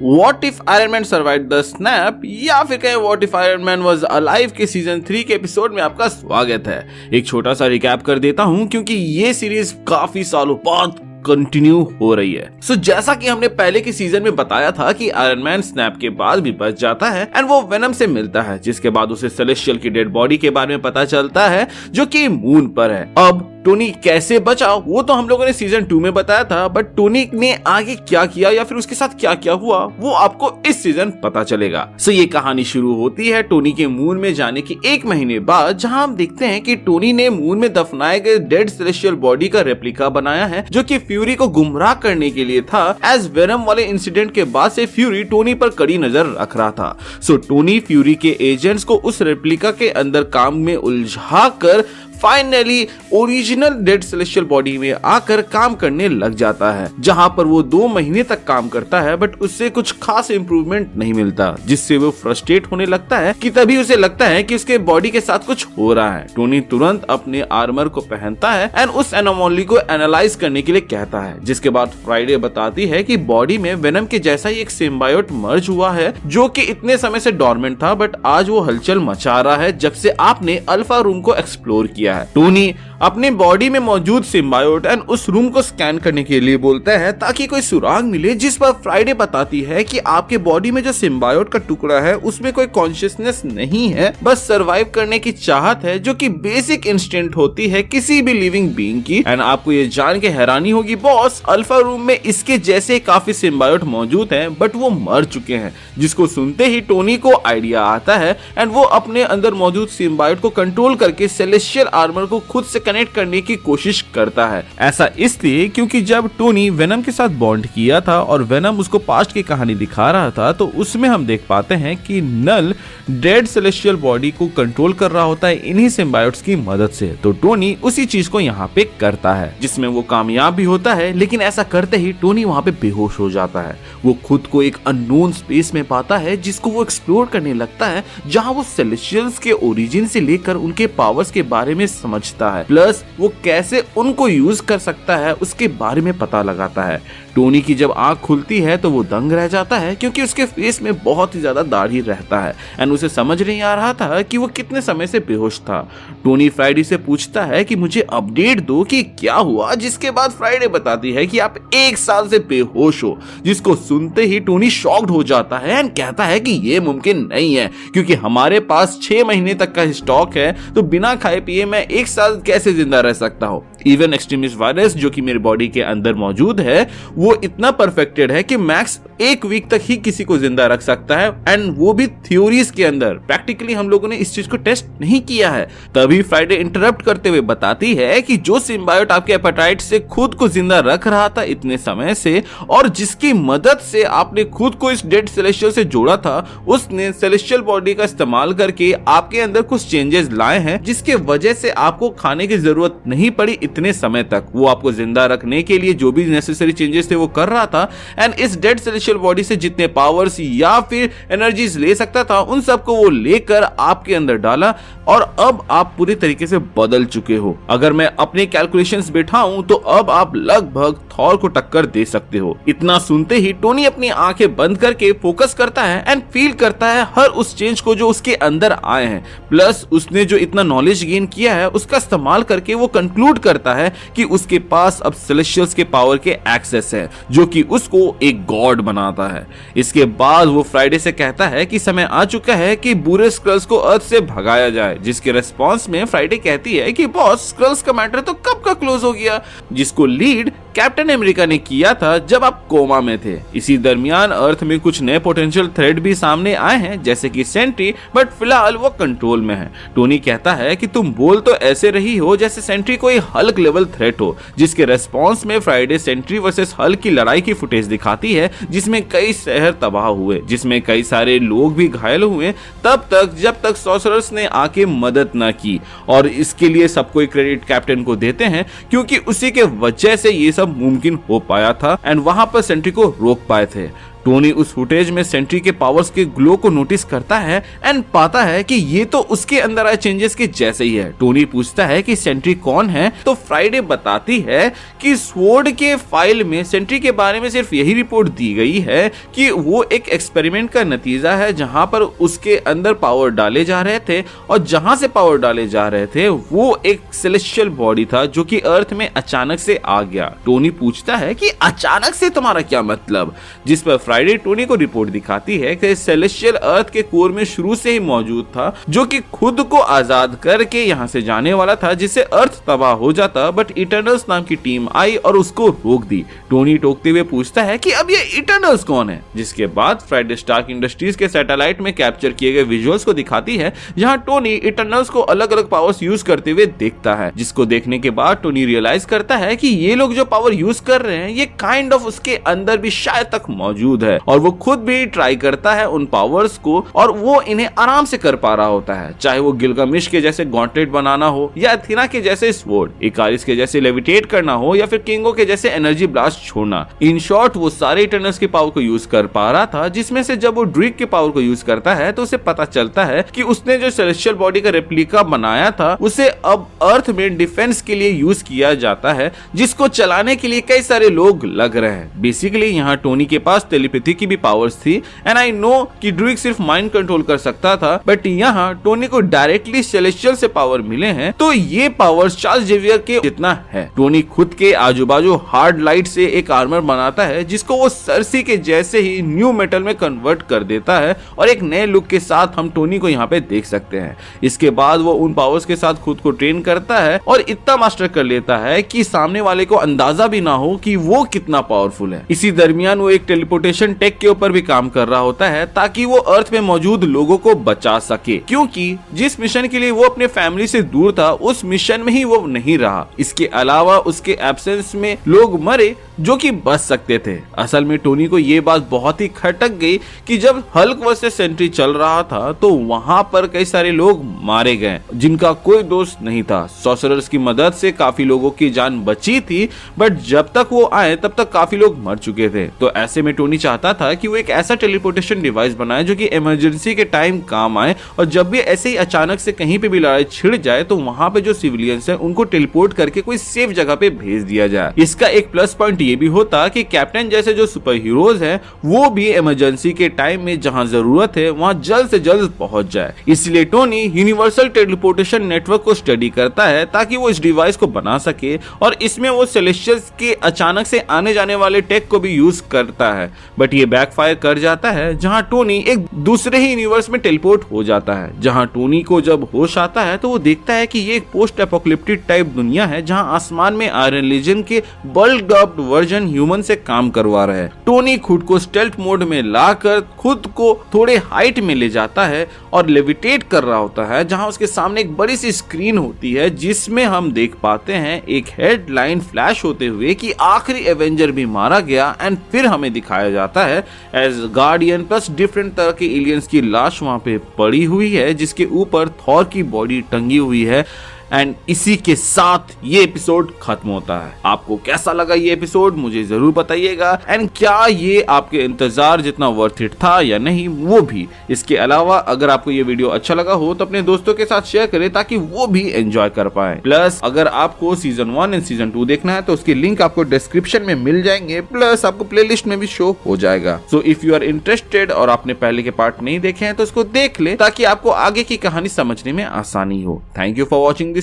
What if iron man survived the snap या फिर कहें what if iron man was alive के season 3 के एपिसोड में आपका स्वागत है। एक छोटा सा रिकैप कर देता हूं क्योंकि ये सीरीज काफी सालों बाद कंटिन्यू हो रही है। जैसा कि हमने पहले के सीजन में बताया था कि आयरन मैन स्नैप के बाद भी बच जाता है एंड वो वेनम से मिलता है, जिसके बाद उसे सेलेस्टियल की डेड बॉडी के बारे में पता चलता है जो कि मून पर है। अब टोनी कैसे बचा वो तो हम लोगों ने सीजन 2 में बताया था, बट टोनी ने आगे क्या किया या फिर उसके साथ क्या क्या हुआ वो आपको इस सीजन पता चलेगा। ये कहानी शुरू होती है टोनी के मून में जाने के 1 महीने बाद, जहां हम देखते हैं कि टोनी ने मून में दफनाए गए डेड सेलेस्टियल बॉडी का रेप्लिका बनाया है जो कि फ्यूरी को गुमराह करने के लिए था। एज वेनम वाले इंसिडेंट के बाद से फ्यूरी टोनी पर कड़ी नजर रख रहा था। टोनी फ्यूरी के एजेंट्स को उस रेप्लिका के अंदर काम में उलझा कर finally original dead celestial body में आकर काम करने लग जाता है, जहां पर वो 2 महीने तक काम करता है बट उससे कुछ खास इंप्रूवमेंट नहीं मिलता, जिससे वो फ्रस्ट्रेट होने लगता है कि तभी उसे लगता है कि उसके बॉडी के साथ कुछ हो रहा है। टोनी तुरंत अपने आर्मर को पहनता है एंड उस एनोमली को एनालाइज करने के लिए कहता है, जिसके बाद फ्राइडे बताती है कि बॉडी में वेनम के जैसा ही एक सिम्बायोट मर्ज हुआ है जो कि इतने समय से डोरमेंट था, बट आज वो हलचल मचा रहा है जब से आपने अल्फा रूम को एक्सप्लोर किया। टोनी अपने बॉडी में मौजूद सिम्बायोट एंड उस रूम को स्कैन करने के लिए बोलता है ताकि कोई सुराग मिले, जिस पर फ्राइडे बताती है कि आपके बॉडी में जो सिम्बायोट का टुकड़ा है उसमें कोई कॉन्शियसनेस नहीं है, बस सरवाइव करने की चाहत है जो कि बेसिक इंस्टिंक्ट होती है किसी भी लिविंग बीइंग की। एंड आपको ये जान के हैरानी होगी बॉस, अल्फा रूम में इसके जैसे काफी सिम्बायोट मौजूद हैं बट वो मर चुके हैं, जिसको सुनते ही टोनी को आइडिया आता है एंड वो अपने अंदर मौजूद सिम्बायोट को कंट्रोल करके सेलेस्टियल आर्मर को खुद से कनेक्ट करने की कोशिश करता है। ऐसा इसलिए क्योंकि जब टोनी वेनम के साथ बॉन्ड किया था और वेनम उसको पास्ट की कहानी दिखा रहा था तो उसमें हम देख पाते हैं कि नल डेड सेलेस्टियल बॉडी को कंट्रोल कर रहा होता है इन्हीं सिम्बायोट्स की मदद से। तो टोनी उसी चीज को यहाँ पे करता है जिसमें वो कामयाब भी होता है, लेकिन ऐसा करते ही टोनी वहाँ पे बेहोश हो जाता है। वो खुद को एक अननोन स्पेस में पाता है जिसको वो एक्सप्लोर करने लगता है, जहाँ वो सेलेस्टियल्स के ओरिजिन से लेकर उनके पावर्स के बारे में समझता है, प्लस वो कैसे उनको यूज कर सकता है उसके बारे में पता लगाता है। टोनी की जब आंख खुलती है तो वो दंग रह जाता है क्योंकि उसके फेस में बहुत ही ज्यादा दाढ़ी रहता है एंड उसे समझ नहीं आ रहा था कि वो कितने समय से बेहोश था। टोनी फ्राइडे से पूछता है कि मुझे अपडेट दो कि क्या हुआ, जिसके बाद फ्राइडे बताती है कि आप 1 साल से बेहोश हो, जिसको सुनते ही टोनी शॉक्ड हो जाता है एंड कहता है कि ये मुमकिन नहीं है क्योंकि हमारे पास 6 महीने तक का स्टॉक है, तो बिना खाए पिए मैं 1 साल कैसे जिंदा रह सकता हूँ। इवन एक्सट्रीमिस्ट वायरस जो कि मेरी बॉडी के अंदर मौजूद है वो इतना परफेक्टेड है कि मैक्स 1 वीक तक ही किसी को जिंदा रख सकता है एंड वो भी थ्योरीज के अंदर। प्रैक्टिकली हम लोगों ने इस चीज को टेस्ट नहीं किया है। तभी फ्राइडे इंटरप्ट करते हुए बताती है कि जो सिम्बायोट आपके हेपेटाइट से खुद को जिंदा रख रहा था इतने समय से और जिसकी मदद से आपने खुद को इस डेड सेलेस्टियल से जोड़ा था, उसने सेलेस्टियल बॉडी का इस्तेमाल करके आपके अंदर कुछ चेंजेस लाए हैं जिसके वजह से आपको खाने की जरूरत नहीं पड़ी इतने समय तक। वो आपको जिंदा रखने के लिए जो भी नेसेसरी चेंजेस थे वो कर रहा था एंड इस डेड सेलेस्टियल बॉडी से जितने पावर्स या फिर एनर्जीज ले सकता था उन सबको वो लेकर आपके अंदर डाला और अब आप पूरी तरीके से बदल चुके हो। अगर मैं अपने कैलकुलेशंस बैठाऊं तो अब आप लगभग थॉर को टक्कर दे सकते हो। इतना सुनते ही टोनी अपनी आंखें बंद करके फोकस करता है एंड फील करता है हर उस चेंज को जो उसके अंदर आए हैं, प्लस उसने जो इतना नॉलेज गेन किया है उसका इस्तेमाल करके वो कंक्लूड करता है कि उसके पास अब सेलेस्टियल्स के पावर के एक्सेस है जो कि उसको एक गॉड बनाता है। इसके बाद वो फ्राइडे से कहता है कि समय आ चुका है कि बुरे स्क्रल्स को अर्थ से भगाया जाए, जिसके रेस्पॉन्स में फ्राइडे कहती है कि बॉस स्क्रल्स का मैटर तो कब का क्लोज हो गया, जिसको लीड कैप्टन अमेरिका ने किया था जब आप कोमा में थे। इसी दरमियान अर्थ में कुछ नए पोटेंशियल थ्रेट भी सामने आए हैं जैसे कि सेंट्री, बट फिलहाल वो कंट्रोल में है। टोनी कहता है कि तुम बोल तो ऐसे रही हो जैसे सेंट्री कोई हल्क लेवल थ्रेट हो, जिसके रेस्पॉन्स में फ्राइडे सेंट्री वर्सेस हल्क की लड़ाई की फुटेज दिखाती है जिसमें कई शहर तबाह हुए, जिसमें कई सारे लोग भी घायल हुए तब तक जब तक सॉर्सरर्स ने आके मदद ना की। और इसके लिए सबको क्रेडिट कैप्टन को देते हैं क्योंकि उसी के वजह से ये सब मुमकिन हो पाया था एंड वहां पर सेंट्री को रोक पाए थे। टोनी उस फुटेज में सेंट्री के पावर्स के ग्लो को नोटिस करता है एंड पाता है कि ये तो उसके अंदर आए चेंजेस के जैसे ही है। टोनी पूछता है कि सेंट्री कौन है, तो फ्राइडे बताती है कि स्वॉर्ड के फाइल में सेंट्री के बारे में सिर्फ यही रिपोर्ट दी गई है कि वो एक एक्सपेरिमेंट का नतीजा है जहां पर उसके अंदर पावर डाले जा रहे थे, और जहां से पावर डाले जा रहे थे वो एक सेलेस्टियल बॉडी था जो कि अर्थ में अचानक से आ गया। टोनी पूछता है कि अचानक से तुम्हारा क्या मतलब, जिस पर फ्राइडे टोनी को रिपोर्ट दिखाती है कि सेलेस्टियल अर्थ के कोर में शुरू से ही मौजूद था, जो कि खुद को आजाद करके यहां से जाने वाला था जिससे अर्थ तबाह हो जाता, बट इटर्नल्स नाम की टीम आई और उसको रोक दी। टोनी टोकते हुए पूछता है कि अब ये इटर्नल्स कौन है, जिसके बाद फ्राइडे स्टार्क इंडस्ट्रीज के सैटेलाइट में कैप्चर किए गए विजुअल्स को दिखाती है जहां टोनी इटर्नल्स को अलग अलग पावर्स यूज करते हुए देखता है, जिसको देखने के बाद टोनी रियलाइज करता है कि ये लोग जो पावर यूज कर रहे हैं ये काइंड ऑफ उसके अंदर भी शायद तक मौजूद है, और वो खुद भी ट्राई करता है उन पावर्स को, और वो इन्हें आराम से कर पा रहा होता है, चाहे वो गिलगामेश के जैसे गॉन्टलेट बनाना हो, या अथीना के जैसे स्वॉर्ड, इकारिस के जैसे लेविटेट करना हो, या फिर किंगो के जैसे एनर्जी ब्लास्ट छोड़ना। इन शॉर्ट वो सारे इटर्नल्स के पावर को यूज कर पा रहा था, जिसमें से जब वो ड्रिक के पावर को यूज करता है तो उसे पता चलता है कि उसने जो सेलेस्टियल बॉडी का रेप्लिका बनाया था उसे अब अर्थ में डिफेंस के लिए यूज किया जाता है, जिसको चलाने के लिए कई सारे लोग लग रहे हैं। बेसिकली यहाँ टोनी के पास टेलीपैथी की भी पावर्स थी, एंड आई नो कि ड्रिक सिर्फ माइंड कंट्रोल कर सकता था, बट यहाँ टोनी को डायरेक्टली सेलेस्टियल से पावर मिले हैं, तो ये पावर्स चार्ल्स जेवियर के जितना है। टोनी खुद के आजू बाजू हार्ड लाइट से एक आर्मर बनाता है जिसको वो सर्सी के जैसे ही न्यू मेटल में कन्वर्ट कर देता है, और एक नए लुक के साथ हम टोनी को यहाँ पे देख सकते हैं। इसके बाद वो उन पावर्स के साथ खुद को ट्रेन करता है और इतना मास्टर कर लेता है कि सामने वाले को अंदाजा भी ना हो कि वो कितना पावरफुल है। इसी दरमियान वो एक टेलीपोर्टेशन टेक के ऊपर भी काम कर रहा होता है ताकि वो अर्थ में मौजूद लोगों को बचा सके, क्योंकि जिस मिशन के लिए वो अपने फैमिली से दूर था उस मिशन में ही वो नहीं रहा। इसके अलावा उसके एब्सेंस में लोग मरे जो कि बच सकते थे। असल में टोनी को ये बात बहुत ही खटक गई कि जब हल्क वर्सेस सेंट्री चल रहा था तो वहां पर कई सारे लोग मारे गए जिनका कोई दोष नहीं था। सॉर्सरर्स की मदद से काफी लोगों की जान बची थी, बट जब तक वो आए तब तक काफी लोग मर चुके थे। तो ऐसे में टोनी चाहता था कि वो एक ऐसा टेलीपोर्टेशन डिवाइस बनाए जो कि इमरजेंसी के टाइम काम आए, और जब भी ऐसे ही अचानक से कहीं पे भी लड़ाई छिड़ जाए तो वहां पे जो सिविलियंस हैं उनको टेलीपोर्ट करके कोई सेफ जगह पे भेज दिया जाए। इसका एक प्लस पॉइंट ये भी होता कि कैप्टन जैसे जो सुपर हीरोज हैं वो भी इमरजेंसी के टाइम में जहां जरूरत है वहां जल्द से जल्द पहुंच जाए। इसलिए टोनी यूनिवर्सल टेलीपोर्टेशन नेटवर्क को स्टडी करता है ताकि वो इस डिवाइस को बना सके, और इसमें वो सेलेस्टियल्स के अचानक से आने जाने वाले टेक को भी यूज करता है, बट ये बैकफायर कर जाता है जहां टोनी एक दूसरे ही यूनिवर्स में टेलीपोर्ट हो जाता है। जहां टोनी को जब होश आता है तो वो देखता है कि ये एक पोस्ट एपोकलिप्टिक टाइप दुनिया है जहां आसमान में आयरन लीजन के बल्क्ड अप वर्जन ह्यूमन से काम करवा रहे हैं। टोनी खुद को स्टेल्थ मोड में लाकर खुद को थोड़े हाइट में ले जाता है और लेविटेट कर रहा होता है, जहां उसके सामने एक बड़ी सी स्क्रीन होती है जिसमें हम देख पाते हैं एक हेडलाइन फ्लैश होते हुए कि आखिरी एवेंजर भी मारा गया, एंड फिर हमें दिखाया जाता है एज गार्डियन प्लस डिफरेंट तरह के एलियंस की लाश वहां पे पड़ी हुई है जिसके ऊपर थॉर की बॉडी टंगी हुई है। एंड इसी के साथ ये एपिसोड खत्म होता है। आपको कैसा लगा ये एपिसोड मुझे जरूर बताइएगा, एंड क्या ये आपके इंतजार जितना वर्थ इट था या नहीं वो भी। इसके अलावा अगर आपको ये वीडियो अच्छा लगा हो तो अपने दोस्तों के साथ शेयर करें ताकि वो भी एंजॉय कर पाए। प्लस अगर आपको सीजन 1 एंड सीजन 2 देखना है तो उसकी लिंक आपको डिस्क्रिप्शन में मिल जाएंगे, प्लस आपको प्लेलिस्ट में भी शो हो जाएगा। So if you are interested और आपने पहले के पार्ट नहीं देखे हैं तो उसको देख ले ताकि आपको आगे की कहानी समझने में आसानी हो। Thank you for watching this